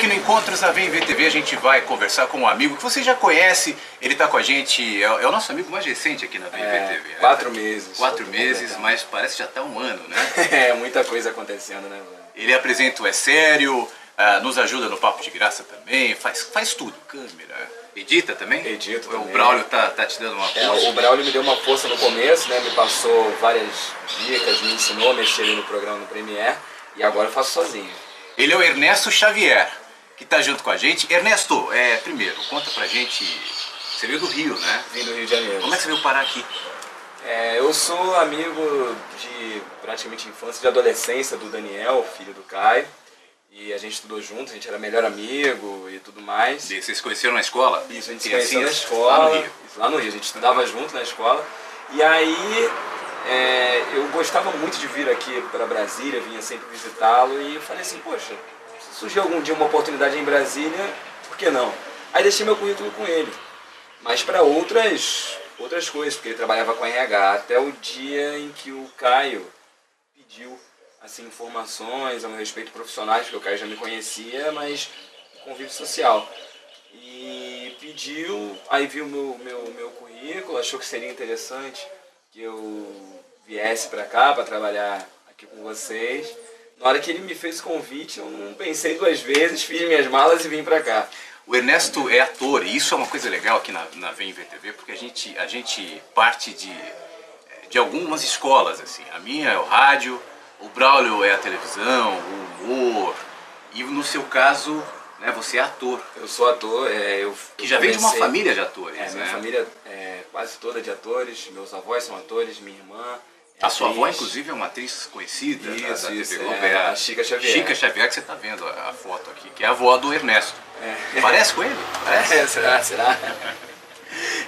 aqui no Encontros na Vem VTV a gente vai conversar com um amigo que você já conhece. Ele está com a gente, é o nosso amigo mais recente aqui na Vem VTV. Né? 4 meses. 4 meses, mas parece que já está um ano, né? É, muita coisa acontecendo, né, mano? Ele apresenta o É Sério, nos ajuda no Papo de Graça também, faz tudo, câmera. Edita também? Edito também. O Braulio tá te dando uma força? O Braulio me deu uma força no começo, né? Me passou várias dicas, me ensinou a mexer ali no programa no Premiere e agora eu faço sozinho. Ele é o Ernesto Xavier, que tá junto com a gente. Ernesto, primeiro, conta pra gente, você veio do Rio, né? Vim do Rio de Janeiro. Como é que você veio parar aqui? Eu sou amigo de praticamente infância, de adolescência do Daniel, filho do Caio. E a gente estudou junto, a gente era melhor amigo e tudo mais. E vocês se conheceram na escola? Isso, a gente se conheceu na escola. Lá no Rio. Isso, lá no Rio, a gente estudava junto na escola. E aí eu gostava muito de vir aqui para Brasília, vinha sempre visitá-lo. E eu falei assim, poxa, se surgir algum dia uma oportunidade em Brasília, por que não? Aí deixei meu currículo com ele. Mas para outras coisas, porque ele trabalhava com RH. Até o dia em que o Caio pediu assim, informações a meu respeito profissionais, porque o Caio já me conhecia, mas convívio social. E pediu, aí viu meu currículo, achou que seria interessante que eu viesse para cá para trabalhar aqui com vocês. Na hora que ele me fez o convite, eu não pensei 2 vezes, fiz minhas malas e vim para cá. O Ernesto é ator, e isso é uma coisa legal aqui na Vem VTV, porque a gente parte de algumas escolas, assim. A minha é o rádio, o Braulio é a televisão, o humor, e no seu caso, né, você é ator. Eu sou ator, que já vem de uma família de atores, né? Minha família é quase toda de atores, meus avós são atores, minha irmã a sua avó, inclusive, é uma atriz conhecida da TV Globo, a Chica Xavier. Chica Xavier, que você está vendo a foto aqui, que é a avó do Ernesto. Parece com ele? Parece. Será?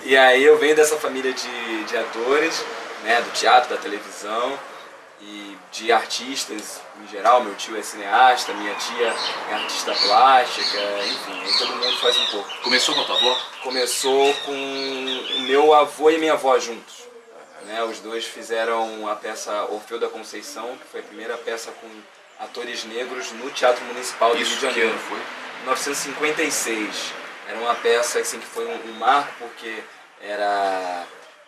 E aí eu venho dessa família de atores, né, do teatro, da televisão e de artistas em geral. Meu tio é cineasta, minha tia é artista plástica, enfim, aí todo mundo faz um pouco. Começou com a tua avó? Começou com o meu avô e minha avó juntos. Né, os dois fizeram a peça Orfeu da Conceição, que foi a primeira peça com atores negros no Teatro Municipal do Rio de Janeiro. Que ano foi? 1956. Era uma peça assim, que foi um marco, porque era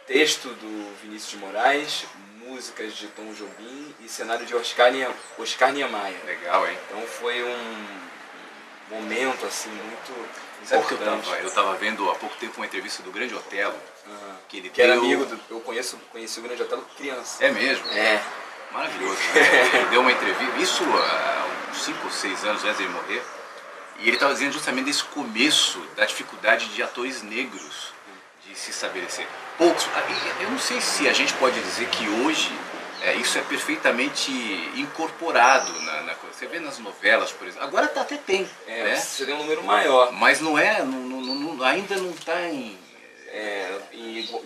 texto do Vinícius de Moraes, músicas de Tom Jobim e cenário de Oscar Niemeyer. Legal, hein? Então foi um momento assim, muito importante. Sabe que eu estava vendo há pouco tempo uma entrevista do Grande Otelo, que ele era amigo eu conheci o Grande Otelo criança. É mesmo? É. Maravilhoso, né? Ele deu uma entrevista, isso há uns 5 ou 6 anos antes de ele morrer, e ele estava dizendo justamente desse começo da dificuldade de atores negros de se estabelecer. Poucos, eu não sei se a gente pode dizer que hoje isso é perfeitamente incorporado na coisa. Você vê nas novelas, por exemplo, agora até tem, né? Você tem um número maior. Mas não ainda não está em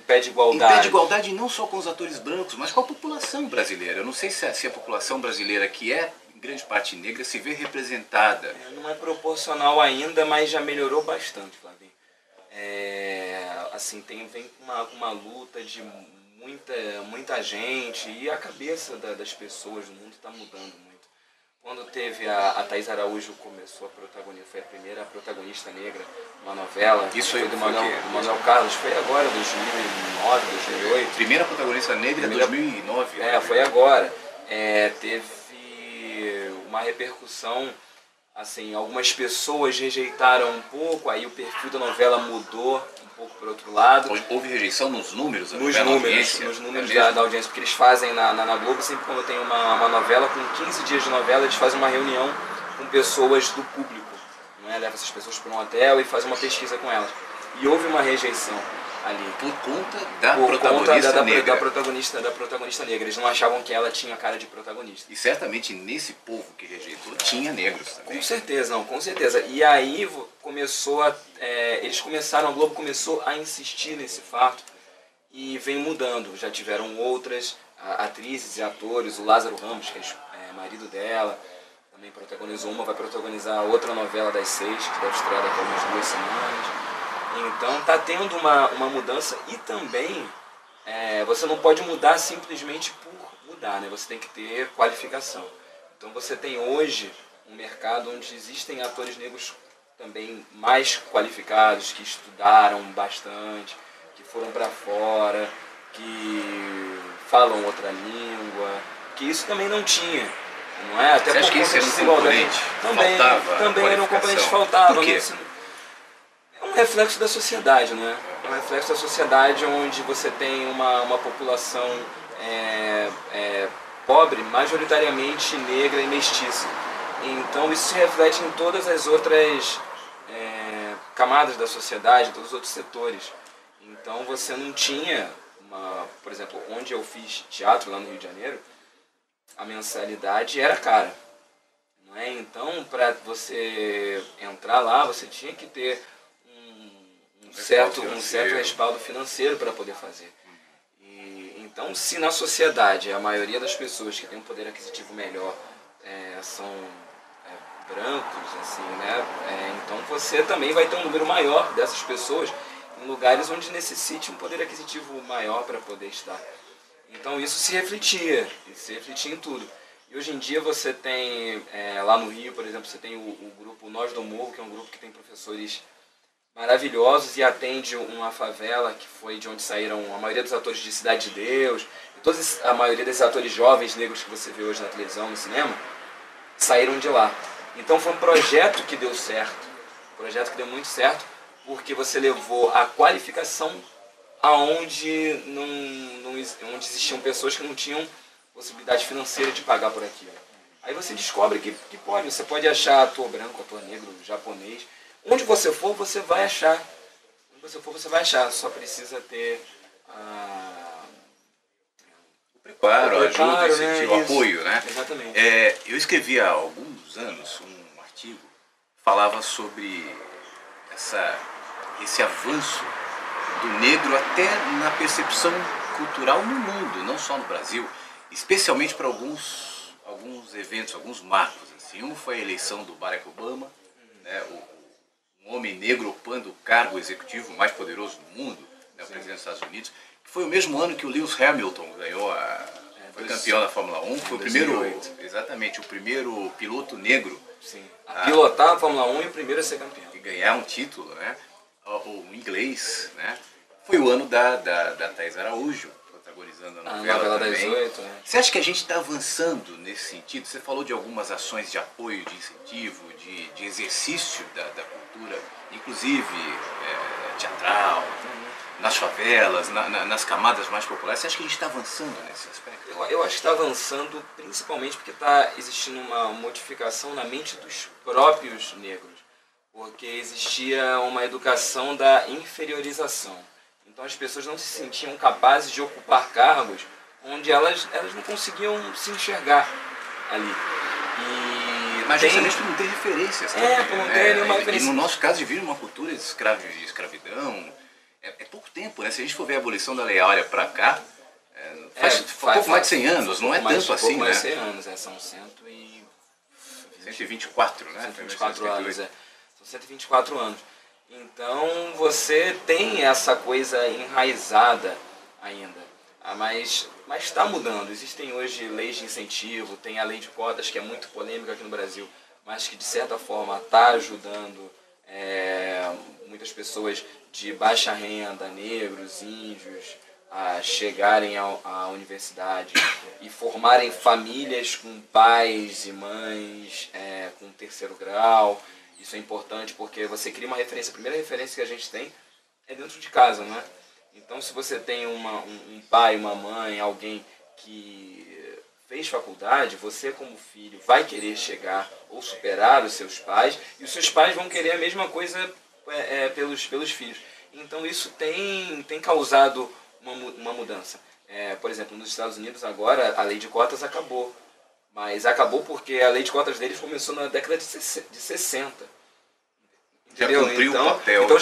pé de igualdade. Em pé de igualdade não só com os atores brancos, mas com a população brasileira. Eu não sei se a população brasileira, que é em grande parte negra, se vê representada. Não é proporcional ainda, mas já melhorou bastante, Flavinho. Assim, vem com uma luta de muita gente, e a cabeça das pessoas no mundo está mudando muito. Quando teve a Thaís Araújo começou a protagonizar, foi a primeira protagonista negra numa novela. Isso aí foi do Manuel Carlos, foi agora, 2009, 2008. Primeira protagonista negra em 2009. Foi agora. Teve uma repercussão, assim, algumas pessoas rejeitaram um pouco, aí o perfil da novela mudou um pouco para o outro lado. Houve rejeição nos números? Nos números da audiência, porque eles fazem na Globo, sempre quando tem uma novela, com 15 dias de novela, eles fazem uma reunião com pessoas do público, não é? Leva essas pessoas para um hotel e faz uma pesquisa com elas. E houve uma rejeição ali. Por conta da protagonista negra. Da protagonista negra. Eles não achavam que ela tinha cara de protagonista. E certamente nesse povo que rejeitou tinha negros também. Com certeza. E aí a Globo começou a insistir nesse fato e vem mudando. Já tiveram outras atrizes e atores, o Lázaro Ramos, que é marido dela, também protagonizou vai protagonizar outra novela das 6, que deve estrear daqui a umas 2 semanas. Então está tendo uma mudança, e também você não pode mudar simplesmente por mudar, né? Você tem que ter qualificação. Então você tem hoje um mercado onde existem atores negros também mais qualificados, que estudaram bastante, que foram para fora, que falam outra língua, que isso também não tinha, não é? Até Você acha que isso era um componente? Também era um componente que faltava. Por quê? É um reflexo da sociedade, não é? É um reflexo da sociedade onde você tem uma população pobre, majoritariamente negra e mestiça. Então isso se reflete em todas as outras camadas da sociedade, todos os outros setores. Então você não tinha, por exemplo, onde eu fiz teatro lá no Rio de Janeiro, a mensalidade era cara, não é? Então para você entrar lá você tinha que ter um certo respaldo financeiro para poder fazer. Então, se na sociedade a maioria das pessoas que tem um poder aquisitivo melhor são brancos, assim, né? Então você também vai ter um número maior dessas pessoas em lugares onde necessite um poder aquisitivo maior para poder estar. Então isso se refletia em tudo. E hoje em dia você tem, lá no Rio, por exemplo, você tem o grupo Nós do Morro, que é um grupo que tem professores maravilhosos e atende uma favela que foi de onde saíram a maioria dos atores de Cidade de Deus, e a maioria desses atores jovens negros que você vê hoje na televisão, no cinema, saíram de lá. Então foi um projeto que deu certo, um projeto que deu muito certo, porque você levou a qualificação aonde onde existiam pessoas que não tinham possibilidade financeira de pagar por aquilo. Aí você descobre que você pode achar ator branco, ator negro, japonês. Onde você for, você vai achar. Onde você for, você vai achar. Só precisa ter o preparo, a ajuda, né? O apoio, né? Exatamente. Eu escrevi há alguns anos um artigo que falava sobre esse avanço do negro até na percepção cultural no mundo, não só no Brasil, especialmente para alguns eventos, alguns marcos. Assim. Um foi a eleição do Barack Obama, né? Um homem negro ocupando o cargo executivo mais poderoso do mundo, né, o presidente dos Estados Unidos, que foi o mesmo ano que o Lewis Hamilton ganhou foi campeão da Fórmula 1, foi o primeiro, o primeiro piloto negro a pilotar a Fórmula 1 e o primeiro a ser campeão. E ganhar um título, né, o inglês, né, foi o ano da Thaís Araújo, protagonizando a novela também. 18, né? Você acha que a gente está avançando nesse sentido? Você falou de algumas ações de apoio, de incentivo, de exercício da cultura, inclusive teatral, nas favelas, nas camadas mais populares. Você acha que a gente está avançando nesse aspecto? Eu acho que está avançando principalmente porque está existindo uma modificação na mente dos próprios negros, porque existia uma educação da inferiorização. Então as pessoas não se sentiam capazes de ocupar cargos onde elas não conseguiam se enxergar ali. Mas justamente por não ter referências. Por não ter nenhuma referência. E no nosso caso, de vir uma cultura de escravidão, é pouco tempo, né? Se a gente for ver a abolição da Lei Áurea para cá, faz pouco mais de 100 anos, não é tanto assim, né? Pouco mais de 100 anos, são 124, né? 124 anos, São 124 anos. Então você tem essa coisa enraizada ainda, mas está mudando. Existem hoje leis de incentivo, tem a lei de cotas que é muito polêmica aqui no Brasil, mas que de certa forma está ajudando muitas pessoas de baixa renda, negros, índios, a chegarem à universidade e formarem famílias com pais e mães com terceiro grau. Isso é importante porque você cria uma referência. A primeira referência que a gente tem é dentro de casa, não é? Então, se você tem um pai, uma mãe, alguém que fez faculdade, você como filho vai querer chegar ou superar os seus pais, e os seus pais vão querer a mesma coisa pelos filhos. Então, isso tem causado uma mudança. Por exemplo, nos Estados Unidos agora a lei de cotas acabou. Mas acabou porque a lei de cotas deles começou na década de 60. Entendeu? Já cumpriu o papel. Então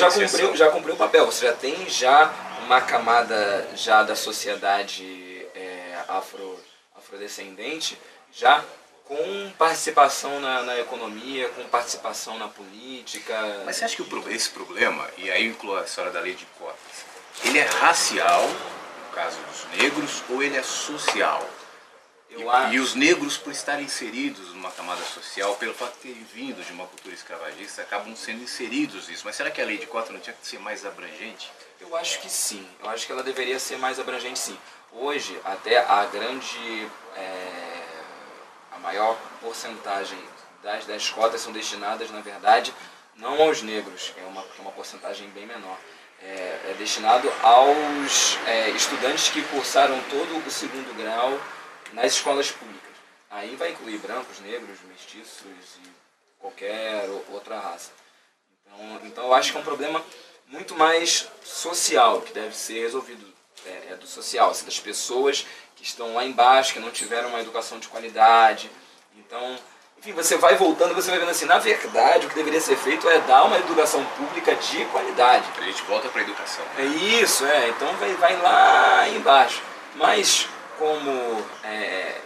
já cumpriu o papel. Você já tem uma camada da sociedade afrodescendente já com participação na economia, com participação na política. Mas você acha que esse problema, e aí inclui a história da lei de cotas, ele é racial, no caso dos negros, ou ele é social? E os negros, por estarem inseridos numa camada social, pelo fato de terem vindo de uma cultura escravagista, acabam sendo inseridos nisso. Mas será que a lei de cota não tinha que ser mais abrangente? Eu acho que sim. Eu acho que ela deveria ser mais abrangente, sim. Hoje, até a maior porcentagem das cotas são destinadas, na verdade, não aos negros, que é uma porcentagem bem menor. É destinado aos estudantes que cursaram todo o segundo grau nas escolas públicas. Aí vai incluir brancos, negros, mestiços e qualquer outra raça. Então eu acho que é um problema muito mais social, que deve ser resolvido. Do social, assim, das pessoas que estão lá embaixo, que não tiveram uma educação de qualidade. Então, enfim, você vai voltando, você vai vendo assim, na verdade, o que deveria ser feito é dar uma educação pública de qualidade. A gente volta para a educação. É isso, então vai lá embaixo. Mas, como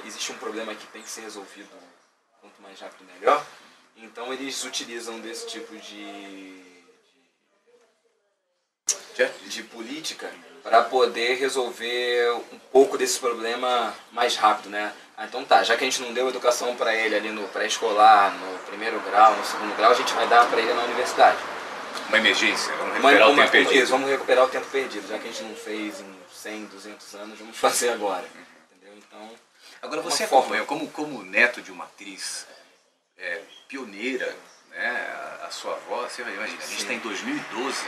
existe um problema que tem que ser resolvido quanto mais rápido melhor, então eles utilizam desse tipo de política para poder resolver um pouco desse problema mais rápido, né? Então tá, já que a gente não deu educação para ele ali no pré-escolar, no primeiro grau, no segundo grau, a gente vai dar para ele na universidade. Uma emergência, vamos recuperar o tempo perdido. Vamos recuperar o tempo perdido, já que a gente não fez em 100, 200 anos, vamos fazer agora. Entendeu? Então, agora você acompanha, como neto de uma atriz pioneira, né, a sua avó, você vai imaginar, a gente está em 2012,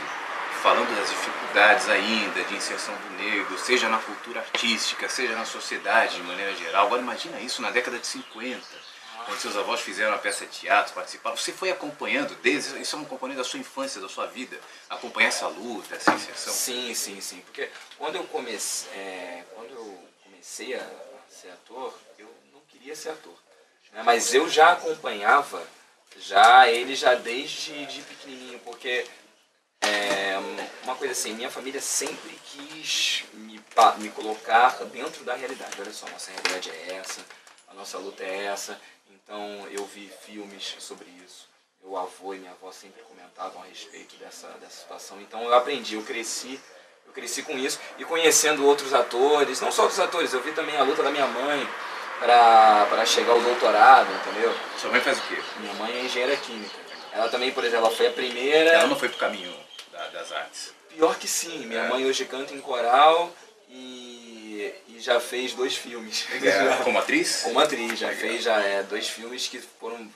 falando das dificuldades ainda de inserção do negro, seja na cultura artística, seja na sociedade de maneira geral. Agora imagina isso na década de 50, quando seus avós fizeram a peça de teatro, participaram. Você foi acompanhando, isso é um componente da sua infância, da sua vida, acompanhar essa luta, essa inserção? Sim. Porque quando eu comecei a ser ator, eu não queria ser ator, né? Mas eu já acompanhava ele desde de pequenininho, porque uma coisa assim, minha família sempre quis me colocar dentro da realidade. Olha só, nossa realidade é essa, a nossa luta é essa. Então eu vi filmes sobre isso. Meu avô e minha avó sempre comentavam a respeito dessa situação. Então eu aprendi, eu cresci com isso. E conhecendo outros atores, não só outros atores, eu vi também a luta da minha mãe para chegar ao doutorado, entendeu? Sua mãe faz o quê? Minha mãe é engenheira química. Ela também, por exemplo, ela foi a primeira... Ela não foi pro caminho das artes? Pior que sim. Minha mãe hoje canta em coral e já fez 2 filmes. Como atriz? Como atriz, já fez 2 filmes que foram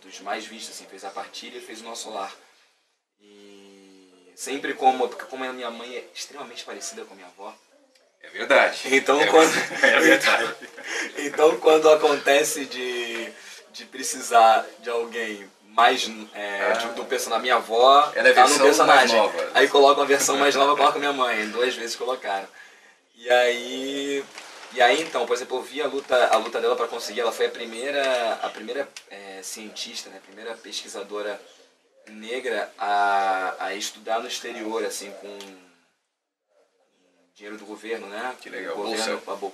dos mais vistos, assim, fez A Partilha e fez O Nosso Lar. E sempre porque como a minha mãe é extremamente parecida com a minha avó. É verdade. Então, é verdade. Então quando acontece de precisar de alguém mais do personagem, minha avó ela tá no personagem. Mais nova. Aí coloca uma versão mais nova, coloca minha mãe. 2 vezes colocaram. E aí então, por exemplo, eu vi a luta dela para conseguir. Ela foi a primeira cientista, né, a primeira pesquisadora negra a estudar no exterior, assim, com dinheiro do governo, né? Que legal.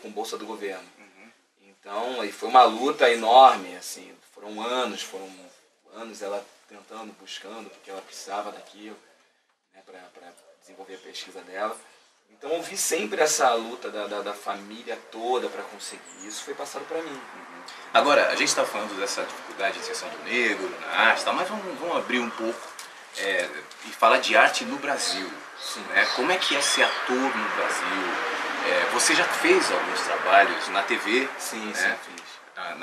Com bolsa do governo. Uhum. Então, aí foi uma luta enorme, assim, foram anos ela tentando, buscando, porque ela precisava daquilo, né, para desenvolver a pesquisa dela. Então eu vi sempre essa luta da família toda para conseguir. Isso foi passado para mim. Uhum. Agora, a gente está falando dessa dificuldade de inserção do negro na arte, mas vamos abrir um pouco e falar de arte no Brasil. Sim. Né? Como é que é ser ator no Brasil? Você já fez alguns trabalhos na TV? Sim, né? sim, fiz.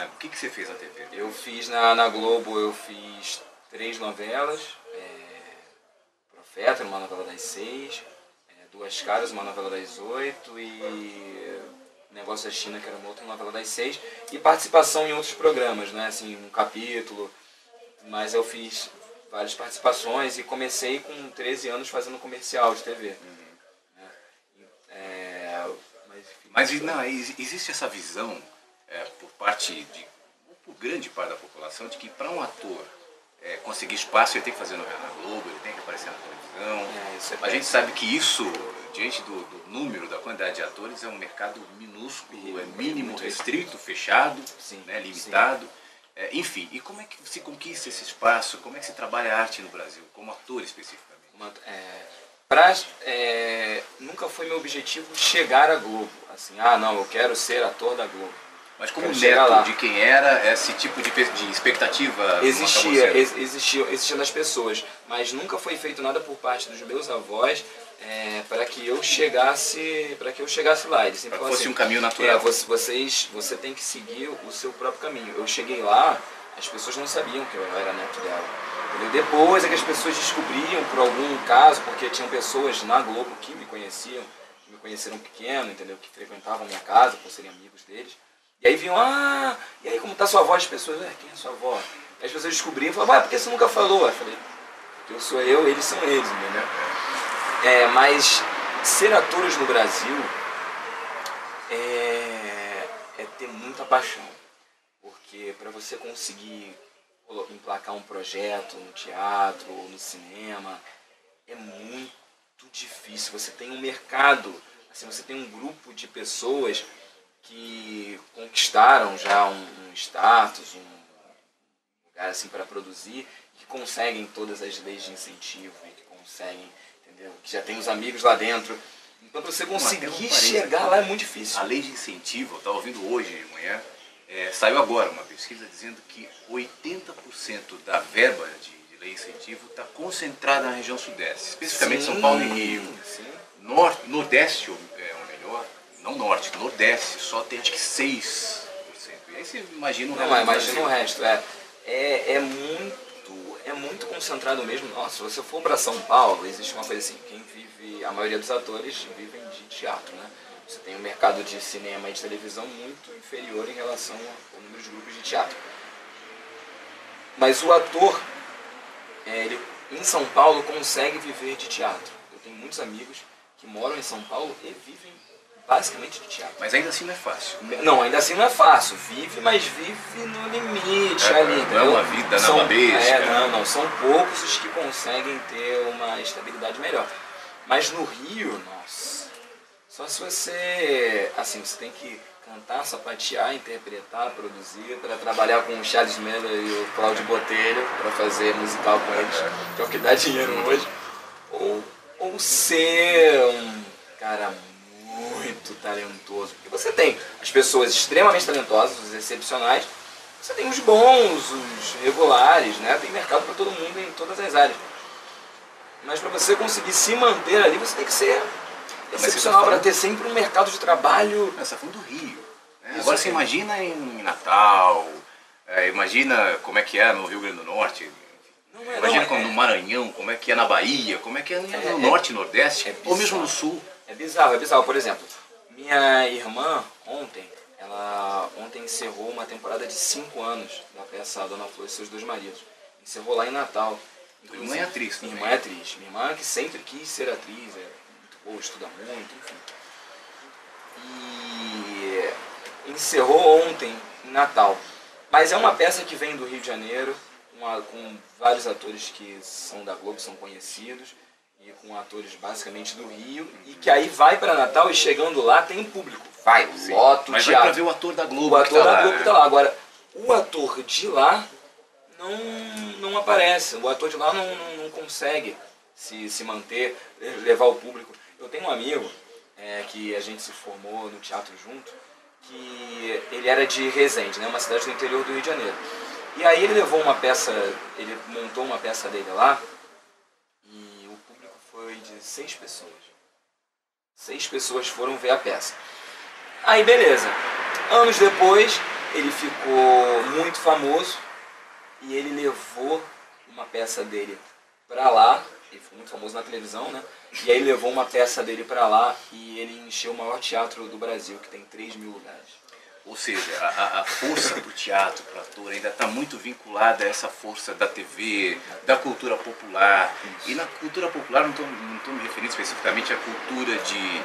O que você fez na TV? Eu fiz na Globo, eu fiz 3 novelas. Profeta, uma novela das 6. Duas Caras, uma novela das 8. E Negócio da China, que era uma outra novela das 6. E participação em outros programas, né? Assim, um capítulo. Mas eu fiz várias participações e comecei com 13 anos fazendo comercial de TV. Mas existe essa visão por grande parte da população, de que para um ator conseguir espaço ele tem que fazer novela na Globo, ele tem que aparecer na televisão. A gente sabe que isso, diante do número, da quantidade de atores, é um mercado minúsculo, mínimo, restrito, fechado, sim, né, limitado. Enfim, e como é que se conquista esse espaço? Como é que se trabalha a arte no Brasil, como ator especificamente? Nunca foi meu objetivo chegar à Globo. Assim, não, eu quero ser ator da Globo. Mas como Quero chegar neto lá. de quem era esse tipo de expectativa? Existia nas pessoas, mas nunca foi feito nada por parte dos meus avós para que eu chegasse lá. Eles sempre Para que falavam fosse assim, um caminho natural. você tem que seguir o seu próprio caminho. Eu cheguei lá, as pessoas não sabiam que eu era neto dela. Entendeu? Depois é que as pessoas descobriam por algum caso, porque tinham pessoas na Globo que me conheceram pequeno, entendeu? Que frequentavam minha casa por serem amigos deles. E aí vinham, e aí como tá sua avó? As pessoas, quem é sua avó? Aí as pessoas descobriam e falavam, por que você nunca falou? Eu falei, eu sou eu, eles são eles, entendeu? Mas ser atores no Brasil é ter muita paixão. Porque para você conseguir emplacar um projeto no teatro ou no cinema, é muito difícil. Você tem um mercado, assim, você tem um grupo de pessoas que conquistaram já um status, um lugar assim para produzir, que conseguem todas as leis de incentivo e que conseguem, entendeu? Que já tem os amigos lá dentro. Então para você conseguir chegar lá é muito difícil. A lei de incentivo, eu estava ouvindo hoje de manhã, saiu agora uma pesquisa dizendo que 80% da verba de lei de incentivo está concentrada na região sudeste, especificamente São Paulo e Rio. Sim. Nordeste é o melhor, não norte, nordeste só tem acho que 6%. E aí você imagina o resto. Não, imagina o resto. É muito concentrado mesmo. Nossa, se você for para São Paulo, existe uma coisa assim, a maioria dos atores vivem de teatro, né? Você tem um mercado de cinema e de televisão muito inferior em relação ao número de grupos de teatro. Mas o ator, ele, em São Paulo, consegue viver de teatro. Eu tenho muitos amigos que moram em São Paulo e vivem basicamente de teatro. Mas ainda assim não é fácil. Não, ainda assim não é fácil. Mas vive no limite ali. Não é uma vida na babesca. Não, são poucos os que conseguem ter uma estabilidade melhor. Mas no Rio, nossa, só se você, assim, você tem que cantar, sapatear, interpretar, produzir, para trabalhar com o Charles Miller e o Cláudio Botelho, para fazer musical com eles, que é o que dá dinheiro hoje. Ou ser um cara muito talentoso. Porque você tem as pessoas extremamente talentosas, os excepcionais, você tem os bons, os regulares, né? Tem mercado para todo mundo em todas as áreas. Mas para você conseguir se manter ali, você tem que ser excepcional para ter sempre um mercado de trabalho. Você está falando do Rio. Né? Agora você imagina em Natal, imagina como é que é no Rio Grande do Norte. Imagina no Maranhão, como é que é na Bahia, como é que é no Norte e Nordeste, ou mesmo no Sul. É bizarro. Por exemplo, minha irmã ontem encerrou uma temporada de 5 anos da peça A Dona Flor e Seus Dois Maridos. Encerrou lá em Natal. Minha irmã é atriz também. Minha irmã é atriz. Minha irmã que sempre quis ser atriz, muito boa, estuda muito, enfim. E encerrou ontem em Natal. Mas é uma peça que vem do Rio de Janeiro, com vários atores que são da Globo, são conhecidos, e com atores basicamente do Rio, e que aí vai para Natal e chegando lá tem público. Lota o mas teatro. vai para ver o ator da Globo. O ator da Globo que tá lá. Agora, o ator de lá não aparece. O ator de lá não consegue se manter, levar o público. Eu tenho um amigo que a gente se formou no teatro junto, que ele era de Resende, né, uma cidade do interior do Rio de Janeiro. E aí ele montou uma peça dele lá, e o público foi de 6 pessoas. 6 pessoas foram ver a peça. Aí beleza. Anos depois, ele ficou muito famoso, e ele levou uma peça dele pra lá. Ele ficou muito famoso na televisão, né? E aí levou uma peça dele pra lá e ele encheu o maior teatro do Brasil, que tem 3.000 lugares. Ou seja, a força do teatro, para o ator, ainda está muito vinculada a essa força da TV, da cultura popular. Isso. E na cultura popular, não estou me referindo especificamente à cultura de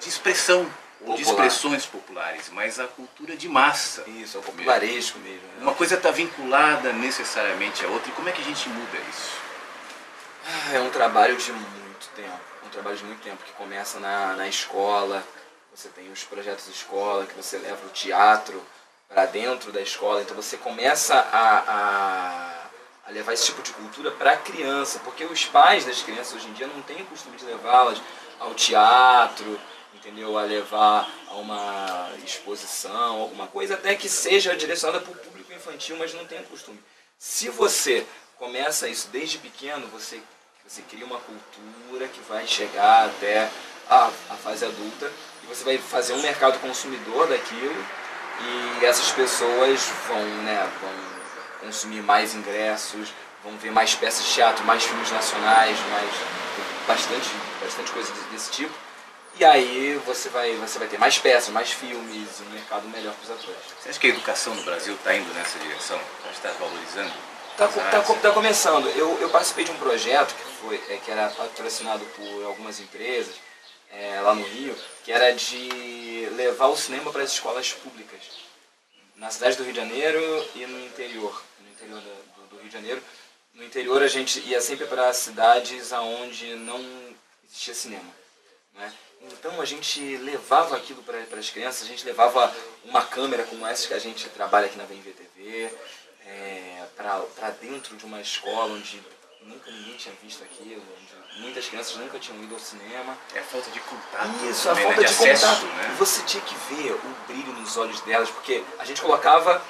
expressão, ou de expressões populares, mas a cultura de massa. Isso, é o popularesco mesmo. Né? Uma coisa está vinculada necessariamente à outra, e como é que a gente muda isso? É um trabalho de muito tempo, que começa na escola. Você tem os projetos de escola, que você leva o teatro para dentro da escola, então você começa a levar esse tipo de cultura para a criança, porque os pais das crianças hoje em dia não têm o costume de levá-las ao teatro, entendeu? entendeu? A levar a uma exposição, alguma coisa até que seja direcionada para o público infantil, mas não tenha costume. Se você começa isso desde pequeno, você cria uma cultura que vai chegar até a fase adulta e você vai fazer um mercado consumidor daquilo e essas pessoas vão consumir mais ingressos, vão ver mais peças de teatro, mais filmes nacionais, bastante coisa desse tipo. E aí você vai ter mais peças, mais filmes, um mercado melhor para os atores. Você acha que a educação no Brasil está indo nessa direção? Está valorizando? Está começando. Eu participei de um projeto que era patrocinado por algumas empresas lá no Rio, que era de levar o cinema para as escolas públicas, na cidade do Rio de Janeiro e no interior do Rio de Janeiro. No interior a gente ia sempre para cidades onde não existia cinema, né? Então a gente levava aquilo para as crianças, a gente levava uma câmera como essa que a gente trabalha aqui na VMVTV, para dentro de uma escola onde nunca ninguém tinha visto aquilo, onde muitas crianças nunca tinham ido ao cinema. É a falta de contato. Isso, a falta de contato. Né? E você tinha que ver o brilho nos olhos delas, porque a gente colocava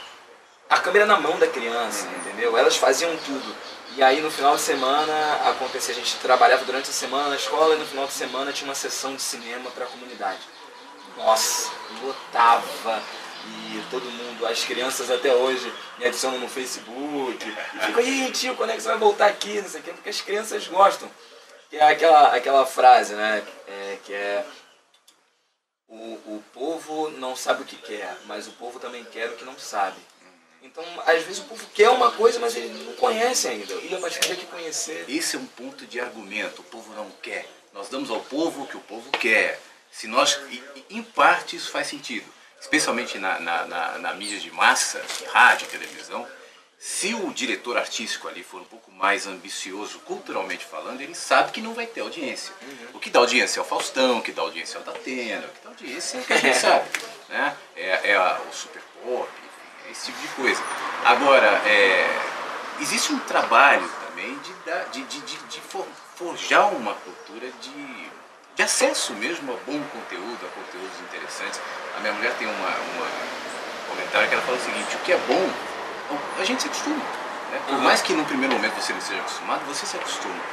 a câmera na mão da criança, entendeu? Elas faziam tudo. E aí no final de semana acontecia, a gente trabalhava durante a semana na escola e no final de semana tinha uma sessão de cinema para a comunidade. Nossa, lotava. E todo mundo, as crianças até hoje me adicionam no Facebook e ficam, aí tio, quando é que você vai voltar aqui, não sei o quê, porque as crianças gostam. Que é aquela frase, né, que é o povo não sabe o que quer, mas o povo também quer o que não sabe. Então, às vezes o povo quer uma coisa, mas ele não conhece ainda. E a partir daqui conhecer... Esse é um ponto de argumento, o povo não quer. Nós damos ao povo o que o povo quer. Se nós, em parte isso faz sentido. Especialmente na mídia de massa, rádio, televisão, se o diretor artístico ali for um pouco mais ambicioso, culturalmente falando, ele sabe que não vai ter audiência. O que dá audiência é o Faustão, o que dá audiência é o Datena, o que dá audiência é o que a gente sabe. Né? O Super Pop, enfim, é esse tipo de coisa. Agora, existe um trabalho também de forjar uma cultura de acesso mesmo a bom conteúdo, a conteúdos interessantes. A minha mulher tem um comentário que ela fala o seguinte: o que é bom, a gente se acostuma. Né? Por mais que no primeiro momento você não seja acostumado, você se acostuma.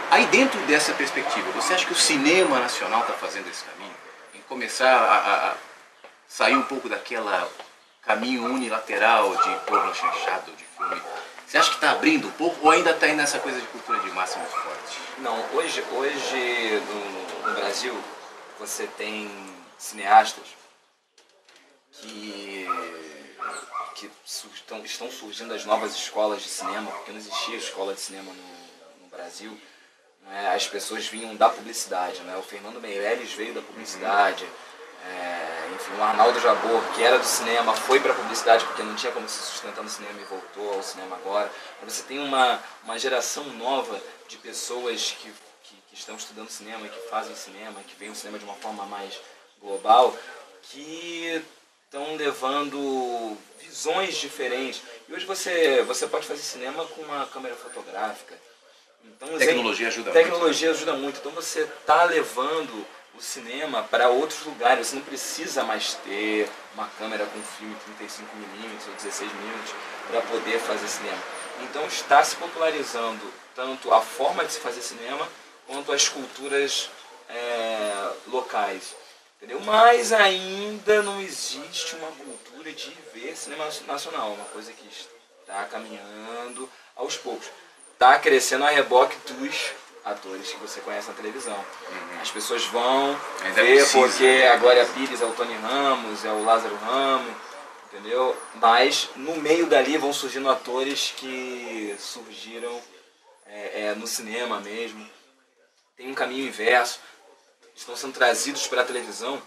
Aí dentro dessa perspectiva, você acha que o cinema nacional está fazendo esse caminho? Em começar a sair um pouco daquela caminho unilateral de porno chanchado, de filme. Você acha que está abrindo um pouco ou ainda está indo nessa coisa de cultura de massa muito forte? Não, hoje no Brasil você tem cineastas que estão surgindo as novas escolas de cinema, porque não existia escola de cinema no Brasil. Né? As pessoas vinham da publicidade, né? O Fernando Meirelles veio da publicidade, enfim, o Arnaldo Jabor, que era do cinema, foi para a publicidade porque não tinha como se sustentar no cinema e voltou ao cinema agora. Você tem uma geração nova de pessoas que estão estudando cinema, que fazem cinema, que veem o cinema de uma forma mais global, que estão levando visões diferentes. E hoje você pode fazer cinema com uma câmera fotográfica. Então, tecnologia ajuda muito. Então você está levando o cinema para outros lugares. Você não precisa mais ter uma câmera com filme 35mm ou 16mm para poder fazer cinema. Então está se popularizando tanto a forma de se fazer cinema quanto as culturas locais. Entendeu? Mas ainda não existe uma cultura de ver cinema nacional, uma coisa que está caminhando aos poucos. Está crescendo a reboque dos atores que você conhece na televisão. As pessoas vão ver porque a Glória Pires é o Tony Ramos, é o Lázaro Ramos, entendeu? Mas no meio dali vão surgindo atores que surgiram no cinema mesmo. Tem um caminho inverso. Estão sendo trazidos para a televisão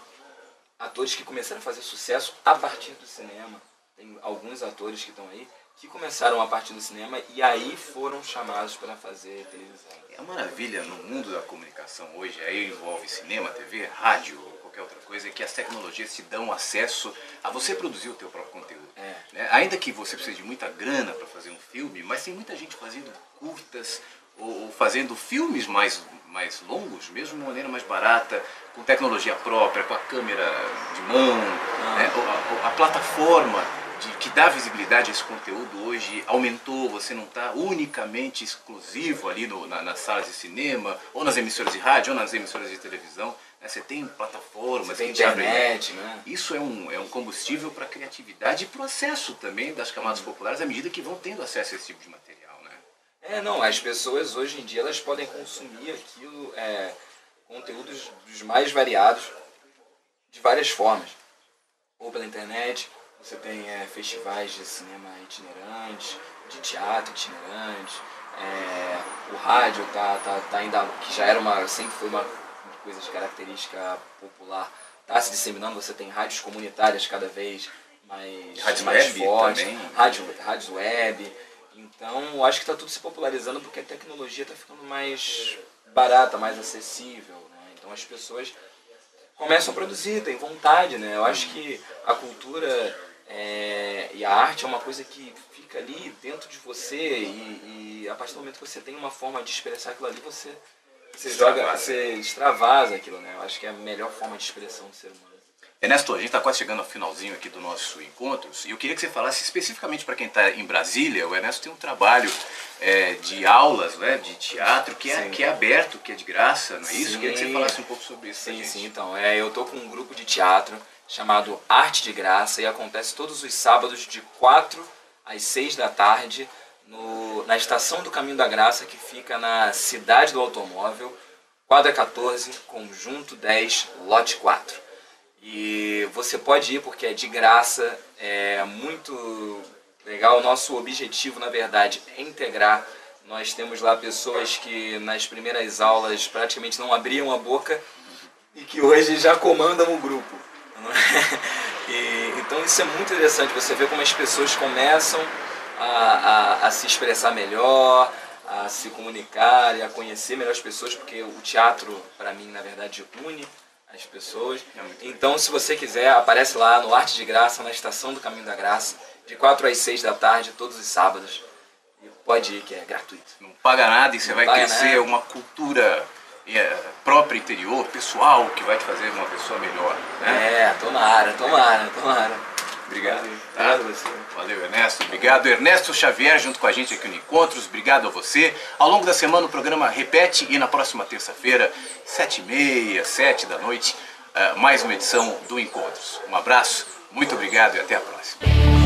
atores que começaram a fazer sucesso a partir do cinema. Tem alguns atores que estão aí que começaram a partir do cinema e aí foram chamados para fazer televisão. É uma maravilha no mundo da comunicação hoje, aí envolve cinema, TV, rádio ou qualquer outra coisa, que as tecnologias te dão acesso a você produzir o teu próprio conteúdo. Né? Ainda que você precise de muita grana para fazer um filme, mas tem muita gente fazendo curtas ou fazendo filmes mais mais longos, mesmo de uma maneira mais barata, com tecnologia própria, com a câmera de mão, né? A plataforma que dá visibilidade a esse conteúdo hoje aumentou, você não está unicamente exclusivo ali nas salas de cinema, ou nas emissoras de rádio, ou nas emissoras de televisão, né? Você tem plataformas, você tem internet, né? Isso é um combustível para a criatividade e para o acesso também das camadas populares à medida que vão tendo acesso a esse tipo de material, né? Não, as pessoas hoje em dia elas podem consumir aquilo, conteúdos dos mais variados, de várias formas, ou pela internet. Você tem festivais de cinema itinerantes, de teatro itinerante, o rádio tá ainda, que já era sempre foi uma coisa de característica popular, está se disseminando. Você tem rádios comunitárias cada vez mais fortes, rádios web. Então, eu acho que está tudo se popularizando porque a tecnologia está ficando mais barata, mais acessível, né? Então as pessoas começam a produzir, têm vontade, né? Eu acho que a cultura e a arte é uma coisa que fica ali dentro de você e a partir do momento que você tem uma forma de expressar aquilo ali, você extravasa aquilo, né? Eu acho que é a melhor forma de expressão do ser humano. Ernesto, a gente está quase chegando ao finalzinho aqui do nosso Encontros e eu queria que você falasse especificamente para quem está em Brasília. O Ernesto tem um trabalho de aulas, né, de teatro que é aberto, que é de graça, não é isso? Eu queria que você falasse um pouco sobre isso. Sim, então, eu estou com um grupo de teatro chamado Arte de Graça e acontece todos os sábados de 4 às 6 da tarde na Estação do Caminho da Graça, que fica na Cidade do Automóvel, quadra 14, Conjunto 10, lote 4. E você pode ir porque é de graça, é muito legal. O nosso objetivo, na verdade, é integrar. Nós temos lá pessoas que nas primeiras aulas praticamente não abriam a boca e que hoje já comandam o grupo. Então isso é muito interessante, você vê como as pessoas começam a se expressar melhor, a se comunicar e a conhecer melhor as pessoas, porque o teatro, para mim, na verdade, une as pessoas. Então, se você quiser, aparece lá no Arte de Graça, na Estação do Caminho da Graça, de 4 às 6 da tarde, todos os sábados. E pode ir, que é gratuito. Não paga nada e você vai crescer uma cultura própria, interior, pessoal, que vai te fazer uma pessoa melhor, né? Tomara. Obrigado. Obrigado a você. Valeu, Ernesto. Obrigado, Ernesto Xavier, junto com a gente aqui no Encontros. Obrigado a você. Ao longo da semana o programa repete e na próxima terça-feira, 7h30, 7 da noite, mais uma edição do Encontros. Um abraço, muito obrigado e até a próxima.